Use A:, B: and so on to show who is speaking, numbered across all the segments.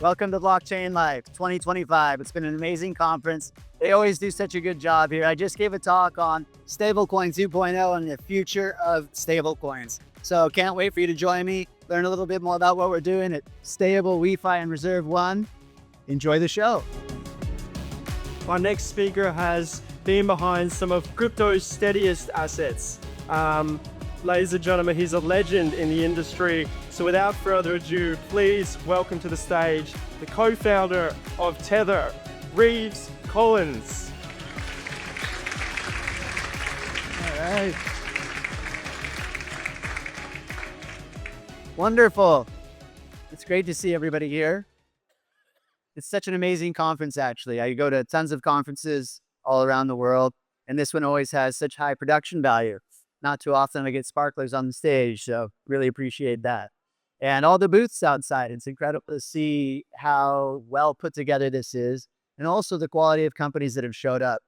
A: Welcome to Blockchain Live 2025. It's been an amazing conference. They always do such a good job here. I just gave a talk on Stablecoin 2.0 and the future of stablecoins. So can't wait for you to join me, learn a little bit more about what we're doing at Stable, WeFi, and Reserve One. Enjoy the show.
B: Our next speaker has been behind some of crypto's steadiest assets. Ladies and gentlemen, he's a legend in the industry. So without further ado, please welcome to the stage the co-founder of Tether, Reeve Collins.
A: All right. Wonderful. It's great to see everybody here. It's such an amazing conference, actually. I go to tons of conferences all around the world, and this one always has such high production value. Not too often I get sparklers on the stage, so really appreciate that. And all the booths outside, it's incredible to see how well put together this is, and also the quality of companies that have showed up.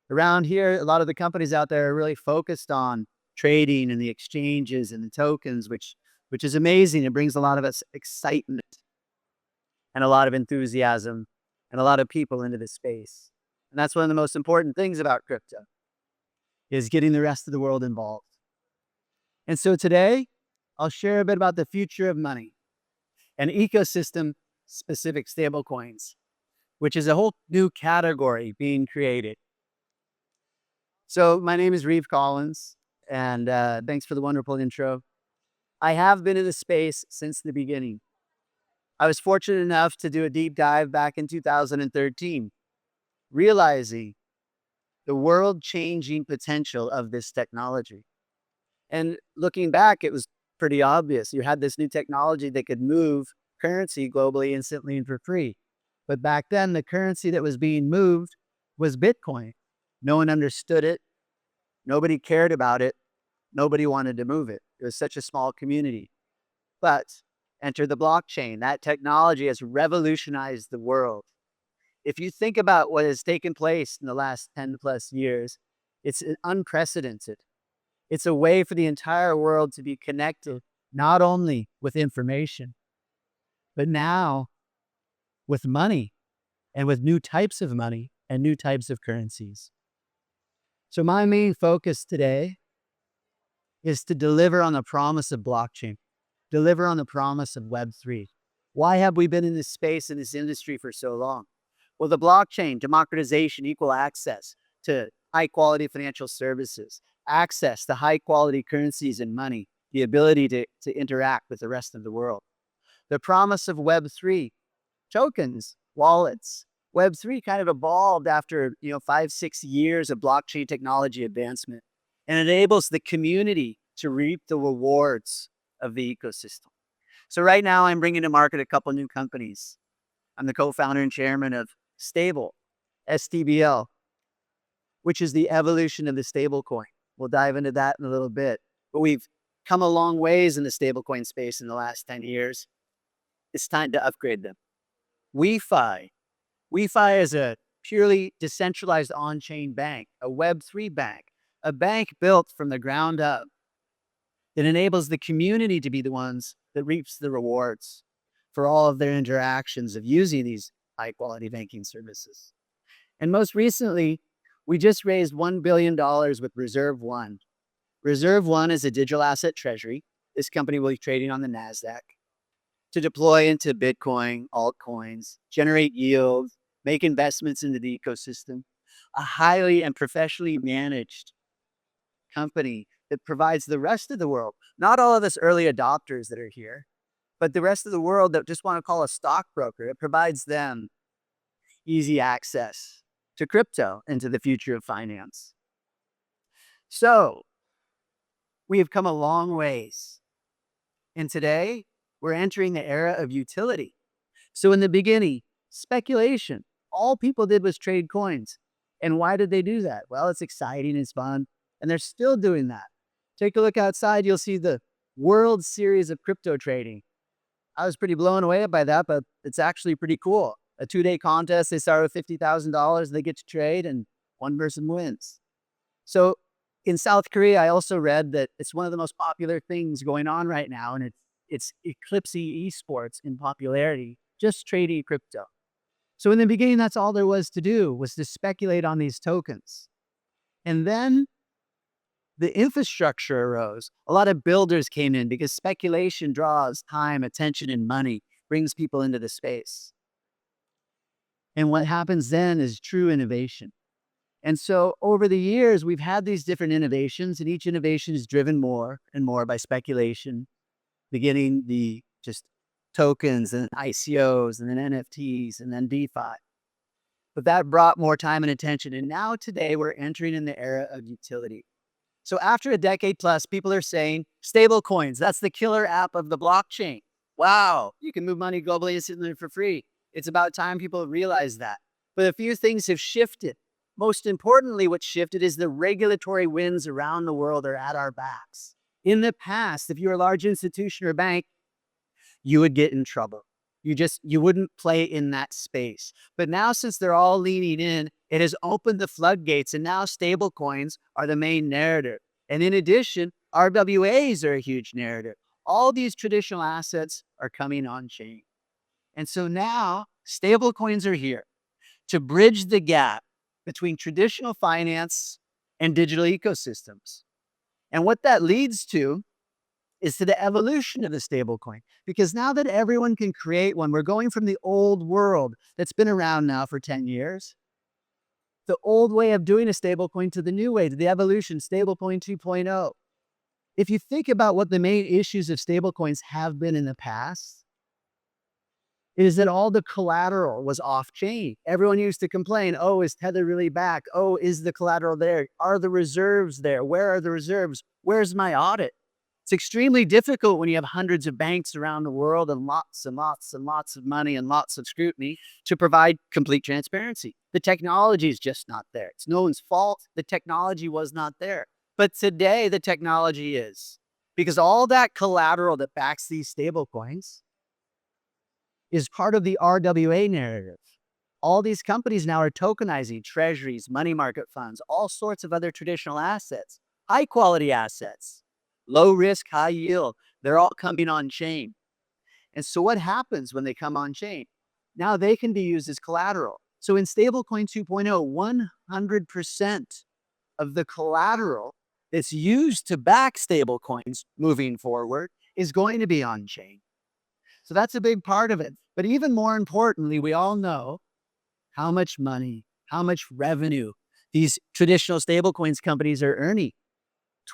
A: Around here, a lot of the companies out there are really focused on trading and the exchanges and the tokens, which is amazing. It brings a lot of excitement and a lot of enthusiasm and a lot of people into this space. And that's one of the most important things about crypto, is getting the rest of the world involved. And so today, I'll share a bit about the future of money and ecosystem-specific stablecoins, which is a whole new category being created. So my name is Reeve Collins, and thanks for the wonderful intro. I have been in the space since the beginning. I was fortunate enough to do a deep dive back in 2013, realizing the world-changing potential of this technology. And looking back, it was pretty obvious. You had this new technology that could move currency globally instantly and for free. But back then, the currency that was being moved was Bitcoin. No one understood it. Nobody cared about it. Nobody wanted to move it. It was such a small community. But enter the blockchain. That technology has revolutionized the world. If you think about what has taken place in the last 10 plus years, it's unprecedented. It's a way for the entire world to be connected, not only with information, but now with money and with new types of money and new types of currencies. So my main focus today is to deliver on the promise of blockchain, deliver on the promise of Web3. Why have we been in this space, in this industry for so long? Well, the blockchain, democratization, equal access to high-quality financial services, access to high-quality currencies and money, the ability to interact with the rest of the world. The promise of Web3, tokens, wallets. Web3 kind of evolved after 5-6 years of blockchain technology advancement, and enables the community to reap the rewards of the ecosystem. So right now, I'm bringing to market a couple new companies. I'm the co-founder and chairman of Stable, STBL, which is the evolution of the stablecoin. We'll dive into that in a little bit. But we've come a long ways in the stablecoin space in the last 10 years. It's time to upgrade them. WeFi. WeFi is a purely decentralized on-chain bank, a Web3 bank, a bank built from the ground up that enables the community to be the ones that reaps the rewards for all of their interactions of using these high-quality banking services. And most recently, we just raised $1 billion with Reserve One. Reserve One is a digital asset treasury. This company will be trading on the NASDAQ to deploy into Bitcoin, altcoins, generate yield, make investments into the ecosystem. A highly and professionally managed company that provides the rest of the world, not all of us early adopters that are here, but the rest of the world that just want to call a stockbroker. It provides them easy access to crypto and to the future of finance. So we have come a long ways. And today we're entering the era of utility. So in the beginning, speculation. All people did was trade coins. And why did they do that? Well, it's exciting, it's fun, and they're still doing that. Take a look outside, you'll see the World Series of crypto trading. I was pretty blown away by that, but it's actually pretty cool. A 2-day contest, they start with $50,000, they get to trade, and one person wins. So in South Korea, I also read that it's one of the most popular things going on right now, and it's eclipsing esports in popularity just trading crypto. So in the beginning, that's all there was to do, was to speculate on these tokens. And then the infrastructure arose. A lot of builders came in because speculation draws time, attention, and money, brings people into the space. And what happens then is true innovation. And so over the years, we've had these different innovations, and each innovation is driven more and more by speculation, beginning the just tokens and ICOs and then NFTs and then DeFi. But that brought more time and attention. And now today we're entering in the era of utility. So after a decade plus, people are saying stablecoins, that's the killer app of the blockchain. Wow, you can move money globally instantly for free. It's about time people realize that. But a few things have shifted. Most importantly, what shifted is the regulatory winds around the world are at our backs. In the past, if you're a large institution or bank, you would get in trouble. You wouldn't play in that space. But now, since they're all leaning in, it has opened the floodgates, and now stable coins are the main narrative. And in addition, RWAs are a huge narrative. All these traditional assets are coming on chain. And so now stable coins are here to bridge the gap between traditional finance and digital ecosystems. And what that leads to is to the evolution of the stablecoin. Because now that everyone can create one, we're going from the old world that's been around now for 10 years, the old way of doing a stablecoin to the new way, to the evolution, stablecoin 2.0. If you think about what the main issues of stablecoins have been in the past, is that all the collateral was off chain. Everyone used to complain, oh, is Tether really back? Oh, is the collateral there? Are the reserves there? Where are the reserves? Where's my audit? It's extremely difficult when you have hundreds of banks around the world and lots and lots and lots of money and lots of scrutiny to provide complete transparency. The technology is just not there. It's no one's fault. The technology was not there. But today the technology is, because all that collateral that backs these stable coins is part of the RWA narrative. All these companies now are tokenizing treasuries, money market funds, all sorts of other traditional assets, high quality assets, low risk, high yield. They're all coming on chain. And so what happens when they come on chain? Now they can be used as collateral. So in stablecoin 2.0, 100% of the collateral that's used to back stablecoins moving forward is going to be on chain. So that's a big part of it. But even more importantly, we all know how much money, how much revenue these traditional stablecoins companies are earning.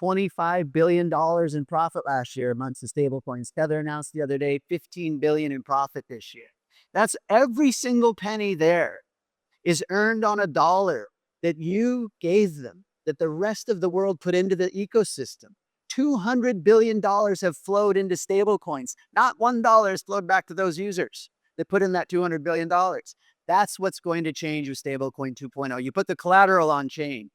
A: $25 billion in profit last year amongst the stablecoins. Tether announced the other day, $15 billion in profit this year. That's every single penny there is earned on a dollar that you gave them, that the rest of the world put into the ecosystem. $200 billion have flowed into stablecoins. Not $1 has flowed back to those users that put in that $200 billion. That's what's going to change with stablecoin 2.0. You put the collateral on chain.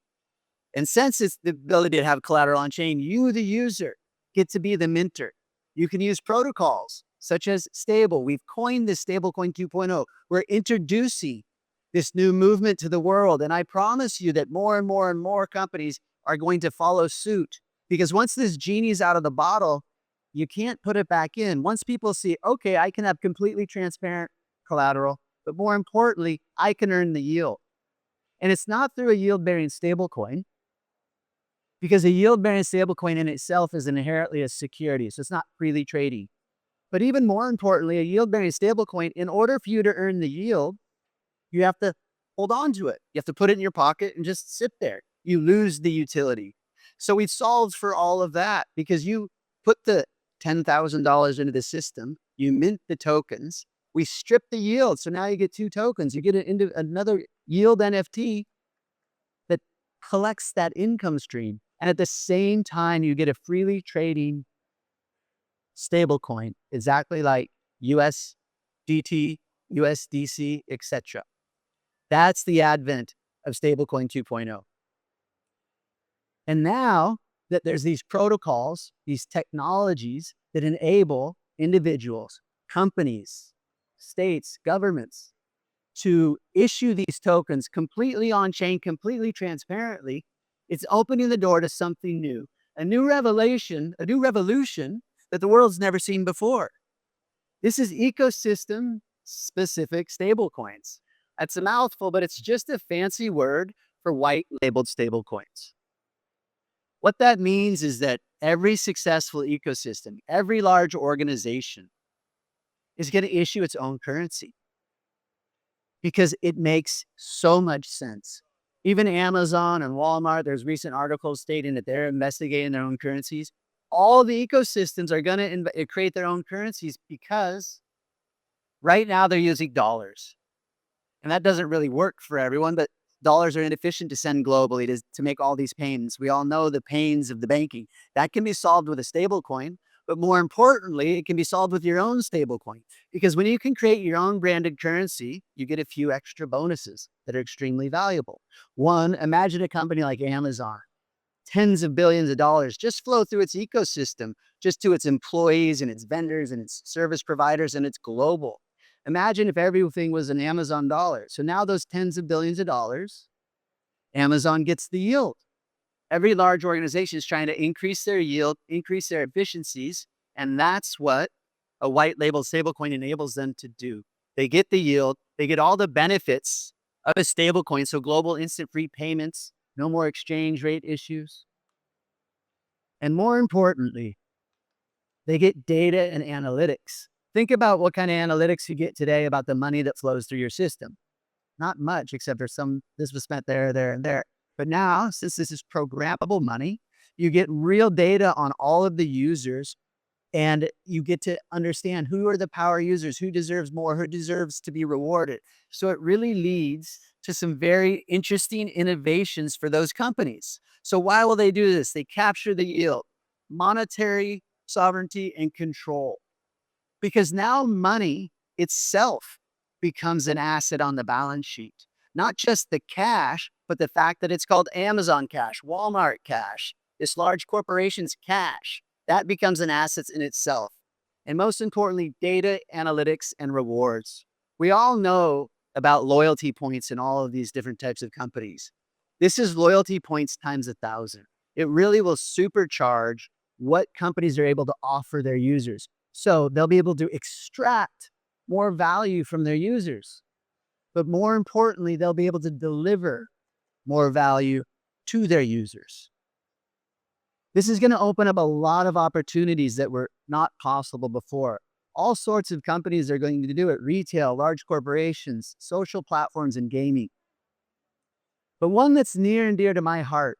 A: And since it's the ability to have collateral on chain, you, the user, get to be the minter. You can use protocols such as Stable. We've coined this stablecoin 2.0. We're introducing this new movement to the world. And I promise you that more and more and more companies are going to follow suit. Because once this genie is out of the bottle, you can't put it back in. Once people see, okay, I can have completely transparent collateral, but more importantly, I can earn the yield. And it's not through a yield-bearing stablecoin, because a yield-bearing stablecoin in itself is inherently a security, so it's not freely trading. But even more importantly, a yield-bearing stablecoin, in order for you to earn the yield, you have to hold on to it. You have to put it in your pocket and just sit there. You lose the utility. So we've solved for all of that because you put the $10,000 into the system, you mint the tokens, we strip the yield. So now you get two tokens. You get into another yield NFT that collects that income stream. And at the same time, you get a freely trading stablecoin, exactly like USDT, USDC, etc. That's the advent of stablecoin 2.0. And now that there's these protocols, these technologies that enable individuals, companies, states, governments to issue these tokens completely on-chain, completely transparently, it's opening the door to something new, a new revelation, a new revolution that the world's never seen before. This is ecosystem specific stablecoins. That's a mouthful, but it's just a fancy word for white labeled stablecoins. What that means is that every successful ecosystem, every large organization is going to issue its own currency because it makes so much sense. Even Amazon and Walmart, there's recent articles stating that they're investigating their own currencies. All the ecosystems are going to create their own currencies because right now they're using dollars. And that doesn't really work for everyone, but dollars are inefficient to send globally to make all these payments. We all know the pains of the banking. That can be solved with a stable coin, but more importantly, it can be solved with your own stable coin. Because when you can create your own branded currency, you get a few extra bonuses that are extremely valuable. One, imagine a company like Amazon. Tens of billions of dollars just flow through its ecosystem, just to its employees and its vendors and its service providers, and it's global. Imagine if everything was an Amazon dollar. So now those tens of billions of dollars, Amazon gets the yield. Every large organization is trying to increase their yield, increase their efficiencies, and that's what a white label stablecoin enables them to do. They get the yield, they get all the benefits of a stablecoin, so global instant free payments, no more exchange rate issues. And more importantly, they get data and analytics. Think about what kind of analytics you get today about the money that flows through your system. Not much, except there's this was spent there, there, and there. But now, since this is programmable money, you get real data on all of the users, and you get to understand who are the power users, who deserves more, who deserves to be rewarded. So it really leads to some very interesting innovations for those companies. So why will they do this? They capture the yield, monetary sovereignty and control. Because now money itself becomes an asset on the balance sheet. Not just the cash, but the fact that it's called Amazon cash, Walmart cash, this large corporation's cash. That becomes an asset in itself. And most importantly, data, analytics, and rewards. We all know about loyalty points in all of these different types of companies. This is loyalty points times 1,000. It really will supercharge what companies are able to offer their users. So they'll be able to extract more value from their users. But more importantly, they'll be able to deliver more value to their users. This is going to open up a lot of opportunities that were not possible before. All sorts of companies are going to do it: retail, large corporations, social platforms, and gaming. But one that's near and dear to my heart,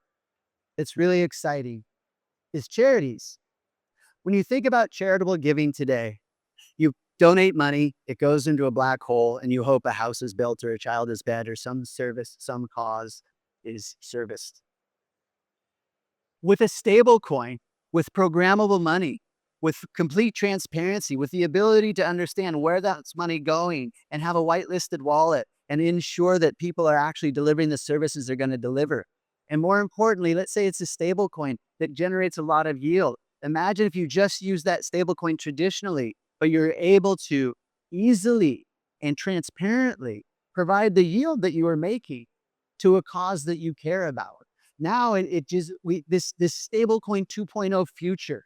A: that's really exciting, is charities. When you think about charitable giving today, you donate money, it goes into a black hole, and you hope a house is built or a child is fed or some service, some cause is serviced. With a stable coin, with programmable money, with complete transparency, with the ability to understand where that's money going and have a whitelisted wallet and ensure that people are actually delivering the services they're going to deliver. And more importantly, let's say it's a stable coin that generates a lot of yield. Imagine if you just use that stable coin traditionally, but you're able to easily and transparently provide the yield that you are making to a cause that you care about. Now this stablecoin 2.0 future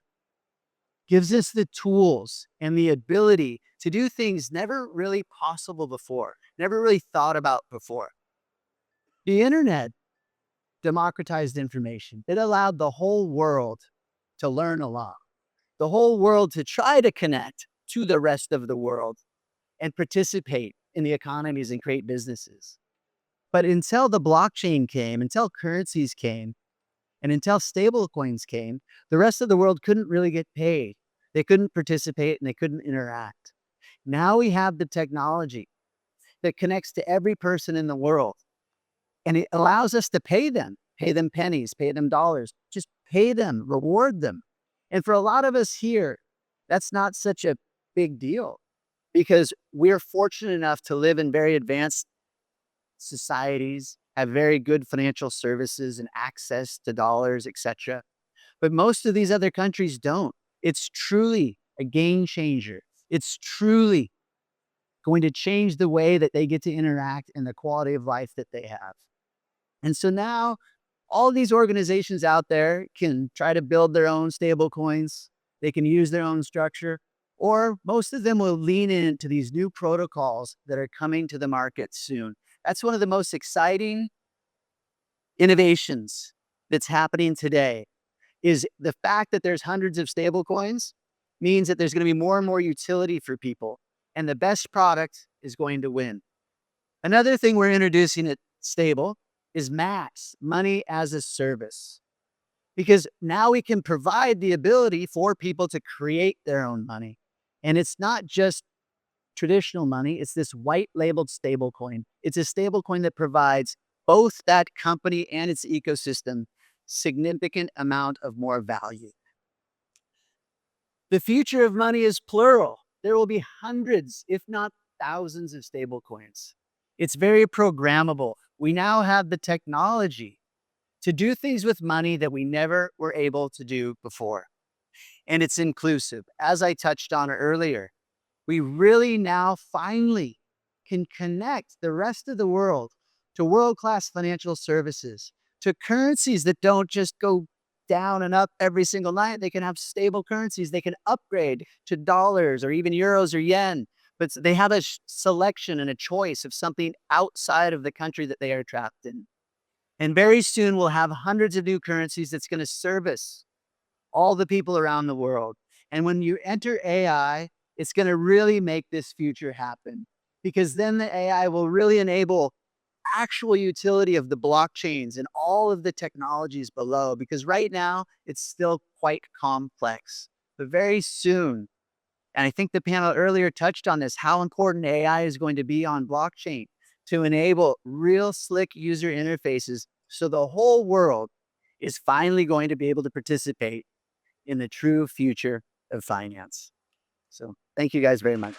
A: gives us the tools and the ability to do things never really possible before, never really thought about before. The internet democratized information. It allowed the whole world to learn a lot, the whole world to try to connect to the rest of the world and participate in the economies and create businesses. But until the blockchain came, until currencies came, and until stablecoins came, the rest of the world couldn't really get paid. They couldn't participate and they couldn't interact. Now we have the technology that connects to every person in the world, and it allows us to pay them pennies, pay them dollars, just pay them, reward them. And for a lot of us here, that's not such a big deal because we're fortunate enough to live in very advanced societies, have very good financial services and access to dollars, etc. But most of these other countries don't. It's truly a game changer. It's truly going to change the way that they get to interact and the quality of life that they have. And so now all these organizations out there can try to build their own stable coins. They can use their own structure. or most of them will lean into these new protocols that are coming to the market soon. That's one of the most exciting innovations that's happening today is the fact that there's hundreds of stable coins means that there's going to be more and more utility for people, and the best product is going to win. Another thing we're introducing at Stable is MAX, money as a service, because now we can provide the ability for people to create their own money. And it's not just traditional money, it's this white labeled stable coin. It's a stable coin that provides both that company and its ecosystem significant amount of more value. The future of money is plural. There will be hundreds, if not thousands, of stable coins. It's very programmable. We now have the technology to do things with money that we never were able to do before. And it's inclusive. As I touched on earlier, we really now finally can connect the rest of the world to world-class financial services, to currencies that don't just go down and up every single night. They can have stable currencies. They can upgrade to dollars or even euros or yen, but they have a selection and a choice of something outside of the country that they are trapped in. And very soon we'll have hundreds of new currencies that's going to service all the people around the world. And when you enter AI, it's going to really make this future happen, because then the AI will really enable actual utility of the blockchains and all of the technologies below, because right now it's still quite complex. But very soon, and I think the panel earlier touched on this, how important AI is going to be on blockchain to enable real slick user interfaces so the whole world is finally going to be able to participate in the true future of finance. So thank you guys very much.